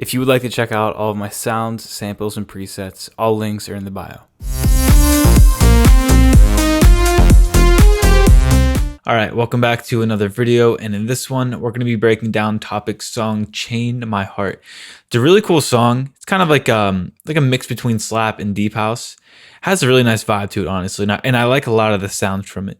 If you would like to check out all of my sounds, samples, and presets, all links are in the bio. Alright, welcome back to another video, and in this one, we're going to be breaking down Topic's song, Chain My Heart. It's a really cool song. It's kind of like a mix between slap and deep house. Has a really nice vibe to it, honestly, and I like a lot of the sounds from it.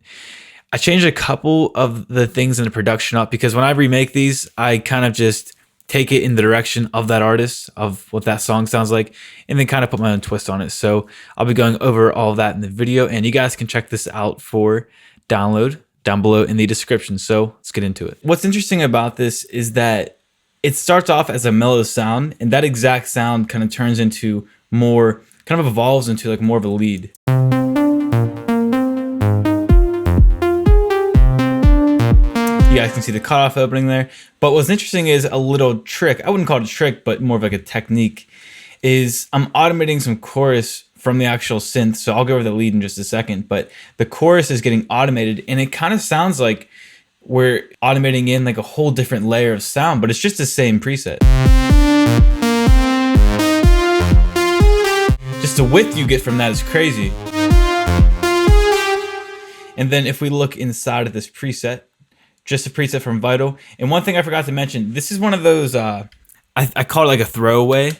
I changed a couple of the things in the production up because when I remake these, I kind of just take it in the direction of that artist, of what that song sounds like, and then kind of put my own twist on it. So I'll be going over all of that in the video, and you guys can check this out for download down below in the description. So let's get into it. What's interesting about this is that it starts off as a mellow sound, and that exact sound kind of turns into more, kind of evolves into like more of a lead. You guys can see the cutoff opening there. But what's interesting is a little trick. I wouldn't call it a trick, but more of like a technique, is I'm automating some chorus from the actual synth. So I'll go over the lead in just a second, but the chorus is getting automated, and it kind of sounds like we're automating in like a whole different layer of sound, but it's just the same preset. Just the width you get from that is crazy. And then if we look inside of this preset, just a preset from Vital. And one thing I forgot to mention, this is one of those, I call it like a throwaway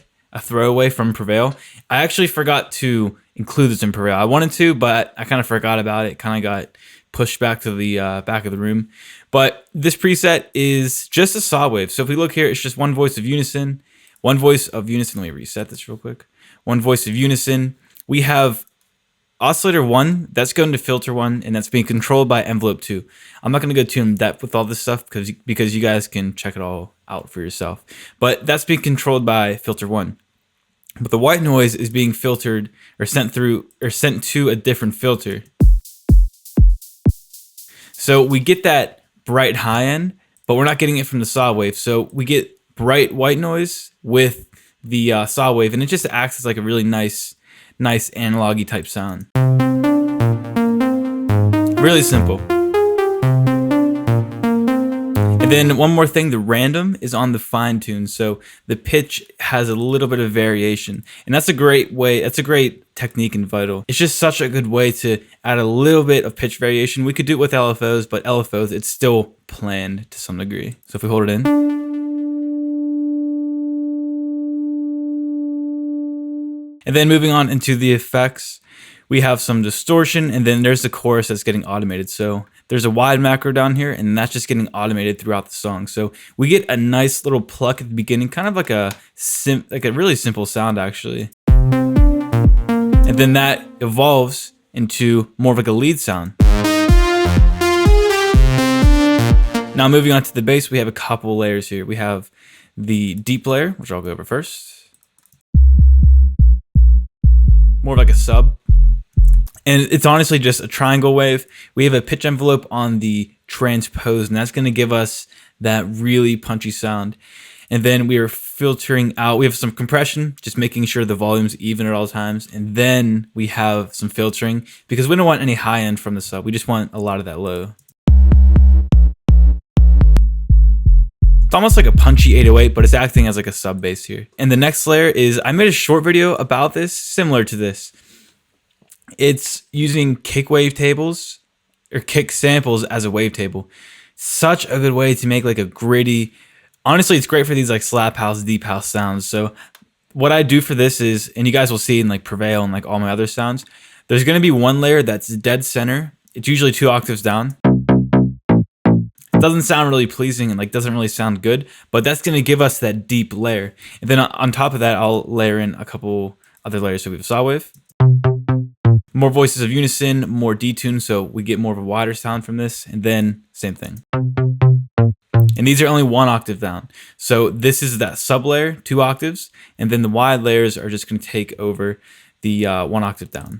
from Prevail. I actually forgot to include this in Prevail. I wanted to, but I kind of forgot about it. Kind of got pushed back to the back of the room. But this preset is just a saw wave. So if we look here, it's just one voice of unison. One voice of unison. Let me reset this real quick. One voice of unison. We have oscillator 1, that's going to filter 1, and that's being controlled by envelope 2. I'm not going to go too in depth with all this stuff because you guys can check it all out for yourself. But that's being controlled by filter 1. But the white noise is being filtered or sent to a different filter. So we get that bright high end, but we're not getting it from the saw wave. So we get bright white noise with the saw wave, and it just acts as like a really nice analog-y type sound. Really simple. And then one more thing, the random is on the fine tune. So the pitch has a little bit of variation. And that's a great way, that's a great technique in Vital. It's just such a good way to add a little bit of pitch variation. We could do it with LFOs, but LFOs, it's still planned to some degree. So if we hold it in. And then moving on into the effects, we have some distortion, and then there's the chorus that's getting automated. So there's a wide macro down here, and that's just getting automated throughout the song. So we get a nice little pluck at the beginning, kind of like a really simple sound actually. And then that evolves into more of like a lead sound. Now moving on to the bass, we have a couple layers here. We have the deep layer, which I'll go over first. More of like a sub. And it's honestly just a triangle wave. We have a pitch envelope on the transpose, and that's going to give us that really punchy sound. And then we are filtering out, we have some compression, just making sure the volume's even at all times. And then we have some filtering because we don't want any high end from the sub. We just want a lot of that low. It's almost like a punchy 808, but it's acting as like a sub bass here. And the next layer is, I made a short video about this, similar to this. It's using kick wavetables or kick samples as a wavetable. Such a good way to make like a gritty, honestly, it's great for these like slap house, deep house sounds. So what I do for this is, and you guys will see in like Prevail and like all my other sounds, there's going to be one layer that's dead center. It's usually 2 octaves down. It doesn't sound really pleasing and like doesn't really sound good, but that's going to give us that deep layer. And then on top of that, I'll layer in a couple other layers. So we have saw wave, more voices of unison, more detune, so we get more of a wider sound from this, and then same thing. And these are only 1 octave down. So this is that sub layer, 2 octaves, and then the wide layers are just going to take over the 1 octave down.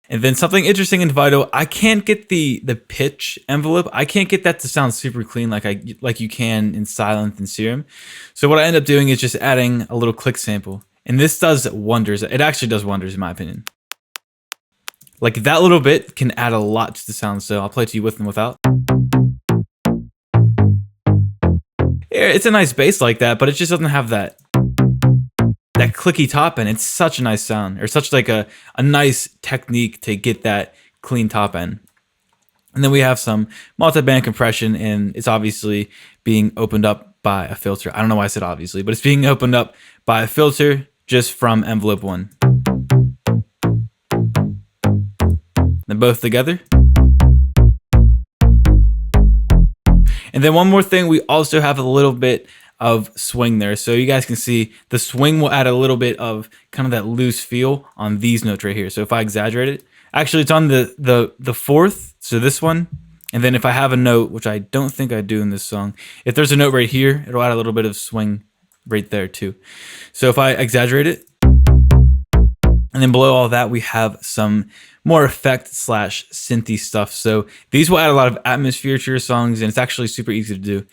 And then something interesting in Vital, I can't get the pitch envelope. I can't get that to sound super clean like you can in Silent and Serum. So what I end up doing is just adding a little click sample. And this does wonders. It actually does wonders in my opinion. Like that little bit can add a lot to the sound. So I'll play it to you with and without. It's a nice bass like that, but it just doesn't have that clicky top end. It's such a nice sound, or such like a nice technique to get that clean top end. And then we have some multi-band compression, and it's obviously being opened up by a filter. I don't know why I said obviously, but it's being opened up by a filter just from envelope 1. Then both together. And then one more thing, we also have a little bit of swing there. So you guys can see the swing will add a little bit of kind of that loose feel on these notes right here. So if I exaggerate it, actually it's on the fourth, so this one. And then if I have a note, which I don't think I do in this song, if there's a note right here, it'll add a little bit of swing right there too. So if I exaggerate it, and then below all that, we have some more effect / synthy stuff. So these will add a lot of atmosphere to your songs, and it's actually super easy to do.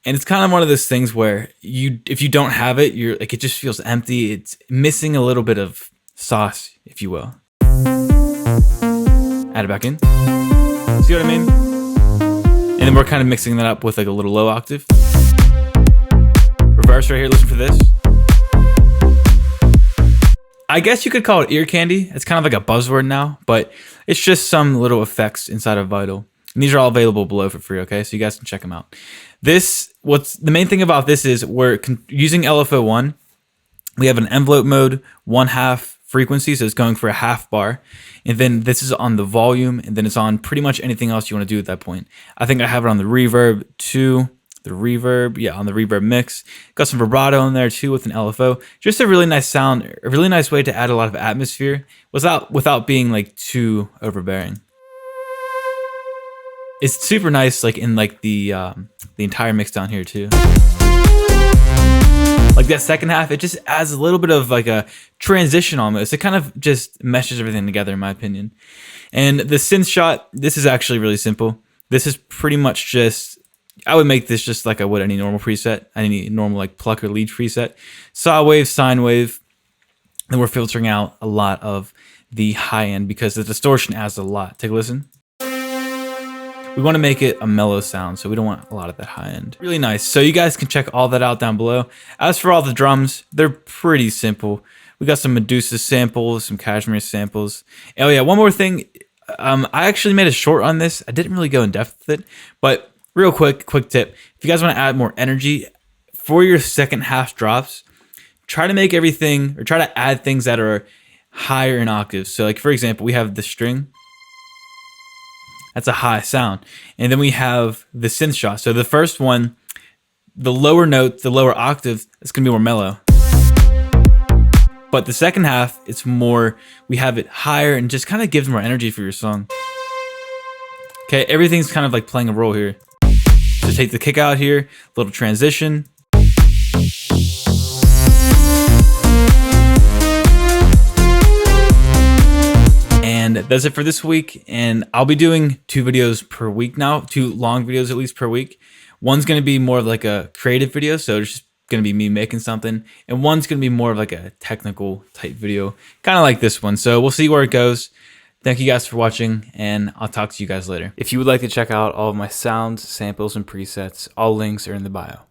And it's kind of one of those things where if you don't have it, you're like, it just feels empty. It's missing a little bit of sauce, if you will. Add it back in. See what I mean? And then we're kind of mixing that up with like a little low octave. Reverse right here, listen for this. I guess you could call it ear candy. It's kind of like a buzzword now, but it's just some little effects inside of Vital. And these are all available below for free, okay? So you guys can check them out. What's the main thing about this is we're using LFO1. We have an envelope mode, 1/2 frequency, so it's going for a half bar. And then this is on the volume, and then it's on pretty much anything else you want to do at that point. I think I have it on the reverb too. The reverb, yeah, on the reverb mix. Got some vibrato in there too with an LFO. Just a really nice sound, a really nice way to add a lot of atmosphere without being like too overbearing. It's super nice, like in like the entire mix down here too. Like that second half, it just adds a little bit of like a transition almost. It kind of just meshes everything together, in my opinion. And the synth shot, this is actually really simple. This is pretty much just, I would make this just like I would any normal preset, any normal like pluck or lead preset. Saw wave, sine wave. Then we're filtering out a lot of the high end because the distortion adds a lot. Take a listen. We want to make it a mellow sound, so we don't want a lot of that high end. Really nice. So you guys can check all that out down below. As for all the drums, they're pretty simple. We got some Medusa samples, some Cashmere samples. Oh yeah, one more thing. I actually made a short on this. I didn't really go in depth with it, but real quick tip. If you guys want to add more energy for your second half drops, try to make everything, or try to add things that are higher in octaves. So like for example, we have the string. That's a high sound. And then we have the synth shot. So the first one, the lower note, the lower octave, it's gonna be more mellow. But the second half, it's more, we have it higher and just kind of gives more energy for your song. Okay, everything's kind of like playing a role here. So take the kick out here, little transition. And that's it for this week. And I'll be doing 2 videos per week now, 2 long videos at least per week. One's going to be more of like a creative video, so it's just going to be me making something. And one's going to be more of like a technical type video, kind of like this one. So we'll see where it goes. Thank you guys for watching, and I'll talk to you guys later. If you would like to check out all of my sounds, samples, and presets, all links are in the bio.